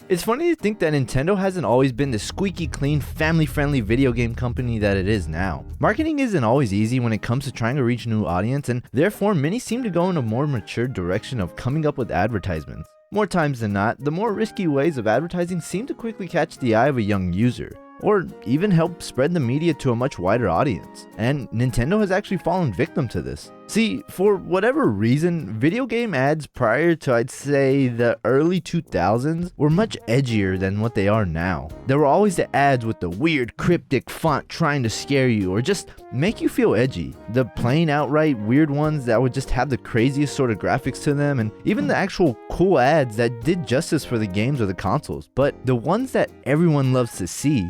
It's funny to think that Nintendo hasn't always been the squeaky clean, family-friendly video game company that it is now. Marketing isn't always easy when it comes to trying to reach a new audience, and therefore many seem to go in a more mature direction of coming up with advertisements. More times than not, the more risky ways of advertising seem to quickly catch the eye of a young user, or even help spread the media to a much wider audience, and Nintendo has actually fallen victim to this. See, for whatever reason, video game ads prior to, I'd say, the early 2000s were much edgier than what they are now. There were always the ads with the weird cryptic font trying to scare you or just make you feel edgy. The plain outright weird ones that would just have the craziest sort of graphics to them, and even the actual cool ads that did justice for the games or the consoles. But the ones that everyone loves to see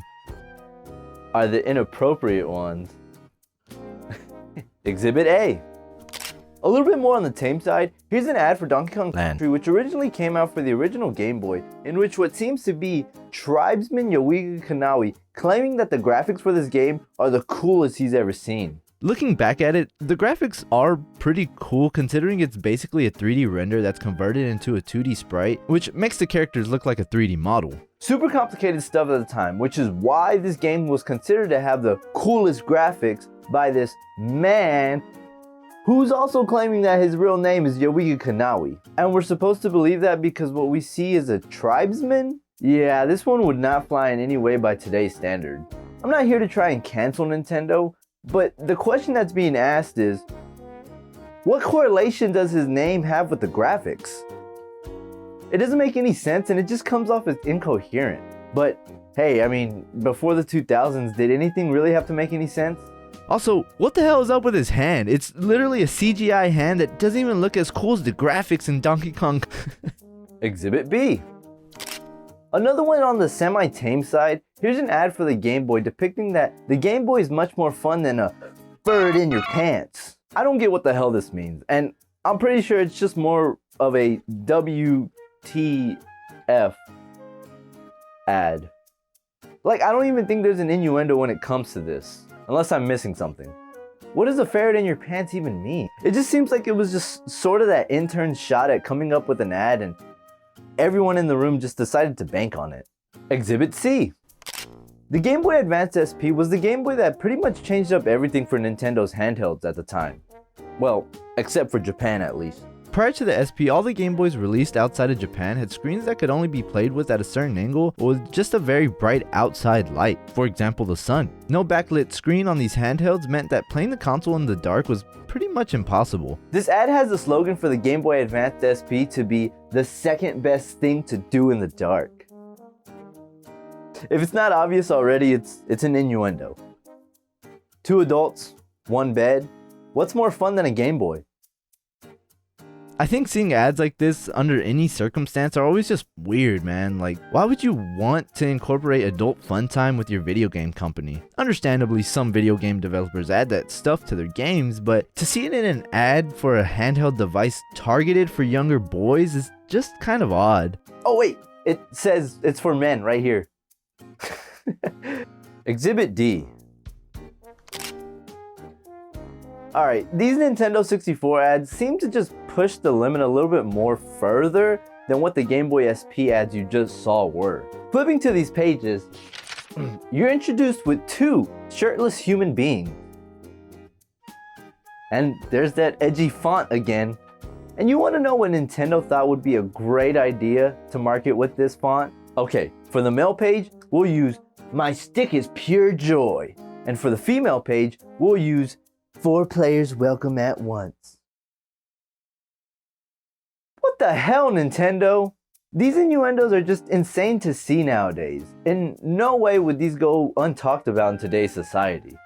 are the inappropriate ones. Exhibit A. A little bit more on the tame side, here's an ad for Donkey Kong Country, which originally came out for the original Game Boy, in which what seems to be tribesman Yoiga Kanawi claiming that the graphics for this game are the coolest he's ever seen. Looking back at it, the graphics are pretty cool considering it's basically a 3D render that's converted into a 2D sprite, which makes the characters look like a 3D model. Super complicated stuff at the time, which is why this game was considered to have the coolest graphics by this man who's also claiming that his real name is Yoiga Kanawi. And we're supposed to believe that because what we see is a tribesman? Yeah, this one would not fly in any way by today's standard. I'm not here to try and cancel Nintendo, but the question that's being asked is, what correlation does his name have with the graphics? It doesn't make any sense and it just comes off as incoherent. But hey, I mean, before the 2000s, did anything really have to make any sense? Also, what the hell is up with his hand? It's literally a CGI hand that doesn't even look as cool as the graphics in Donkey Kong. Exhibit B. Another one on the semi-tame side, here's an ad for the Game Boy depicting that the Game Boy is much more fun than a ferret in your pants. I don't get what the hell this means, and I'm pretty sure it's just more of a WTF ad. Like, I don't even think there's an innuendo when it comes to this. Unless I'm missing something. What does a ferret in your pants even mean? It just seems like it was just sort of that intern shot at coming up with an ad and everyone in the room just decided to bank on it. Exhibit C. The Game Boy Advance SP was the Game Boy that pretty much changed up everything for Nintendo's handhelds at the time. Well, except for Japan at least. Prior to the SP, all the Game Boys released outside of Japan had screens that could only be played with at a certain angle or with just a very bright outside light, for example the sun. No backlit screen on these handhelds meant that playing the console in the dark was pretty much impossible. This ad has the slogan for the Game Boy Advance SP to be the second best thing to do in the dark. If it's not obvious already, it's an innuendo. 2 adults, 1 bed. What's more fun than a Game Boy? I think seeing ads like this under any circumstance are always just weird, man. Like, why would you want to incorporate adult fun time with your video game company? Understandably, some video game developers add that stuff to their games, but to see it in an ad for a handheld device targeted for younger boys is just kind of odd. Oh wait, it says it's for men right here. Exhibit D. Alright, these Nintendo 64 ads seem to just push the limit a little bit more further than what the Game Boy SP ads you just saw were. Flipping to these pages, you're introduced with 2 shirtless human beings. And there's that edgy font again. And you want to know what Nintendo thought would be a great idea to market with this font? Okay, for the male page, we'll use "My stick is pure joy." And for the female page, we'll use "4 players welcome at once." What the hell, Nintendo? These innuendos are just insane to see nowadays. In no way would these go untalked about in today's society.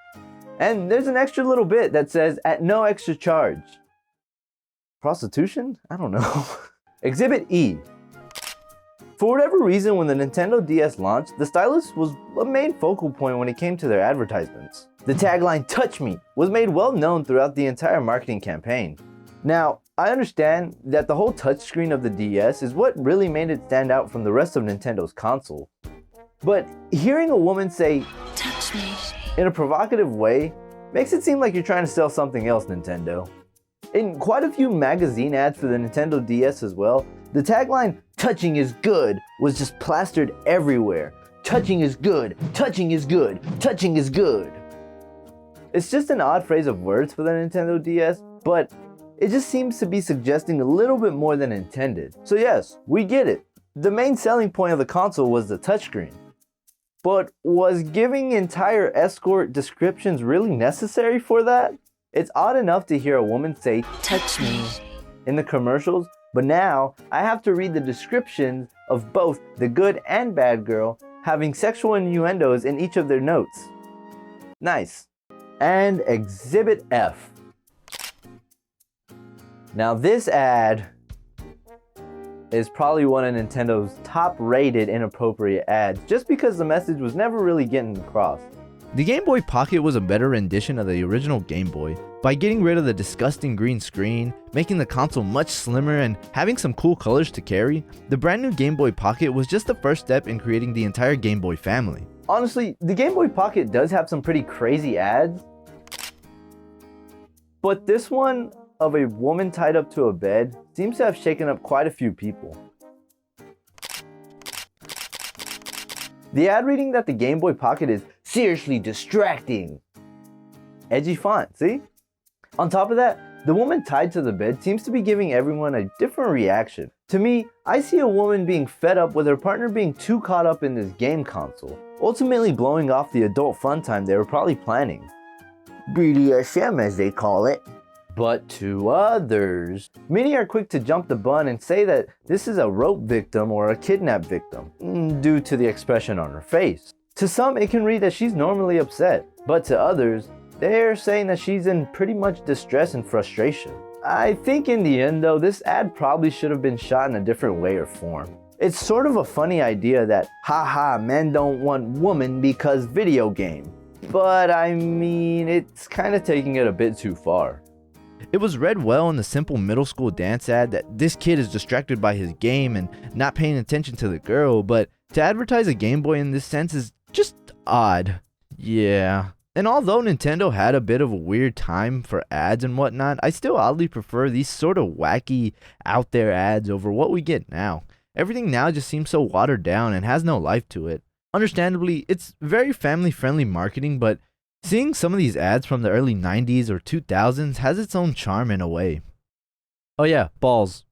And there's an extra little bit that says, "at no extra charge." Prostitution? I don't know. Exhibit E. For whatever reason, when the Nintendo DS launched, the stylus was a main focal point when it came to their advertisements. The tagline, "Touch Me," was made well known throughout the entire marketing campaign. Now, I understand that the whole touchscreen of the DS is what really made it stand out from the rest of Nintendo's console. But hearing a woman say, "Touch me," in a provocative way makes it seem like you're trying to sell something else, Nintendo. In quite a few magazine ads for the Nintendo DS as well, the tagline, touching is good was just plastered everywhere. Touching is good, touching is good, touching is good. It's just an odd phrase of words for the Nintendo DS, but it just seems to be suggesting a little bit more than intended. So yes, we get it. The main selling point of the console was the touchscreen. But was giving entire escort descriptions really necessary for that? It's odd enough to hear a woman say, "Touch me," in the commercials, but now I have to read the descriptions of both the good and bad girl having sexual innuendos in each of their notes. Nice. And Exhibit F. Now this ad is probably one of Nintendo's top rated inappropriate ads just because the message was never really getting across. The Game Boy Pocket was a better rendition of the original Game Boy by getting rid of the disgusting green screen, making the console much slimmer, and having some cool colors to carry. The brand new Game Boy Pocket was just the first step in creating the entire Game Boy family. Honestly, the Game Boy Pocket does have some pretty crazy ads, but this one of a woman tied up to a bed seems to have shaken up quite a few people. The ad reading that the Game Boy Pocket is seriously distracting. Edgy font, see? On top of that, the woman tied to the bed seems to be giving everyone a different reaction. To me, I see a woman being fed up with her partner being too caught up in this game console, ultimately blowing off the adult fun time they were probably planning. BDSM as they call it. But to others, many are quick to jump the gun and say that this is a rope victim or a kidnap victim, due to the expression on her face. To some, it can read that she's normally upset, but to others, they're saying that she's in pretty much distress and frustration. I think in the end though, this ad probably should have been shot in a different way or form. It's sort of a funny idea that, haha, men don't want woman because video game. But I mean, it's kind of taking it a bit too far. It was read well in the simple middle school dance ad that this kid is distracted by his game and not paying attention to the girl, but to advertise a Game Boy in this sense is just odd. Yeah. And although Nintendo had a bit of a weird time for ads and whatnot, I still oddly prefer these sort of wacky, out there ads over what we get now. Everything now just seems so watered down and has no life to it. Understandably, it's very family-friendly marketing, but seeing some of these ads from the early 90s or 2000s has its own charm in a way. Oh yeah, balls.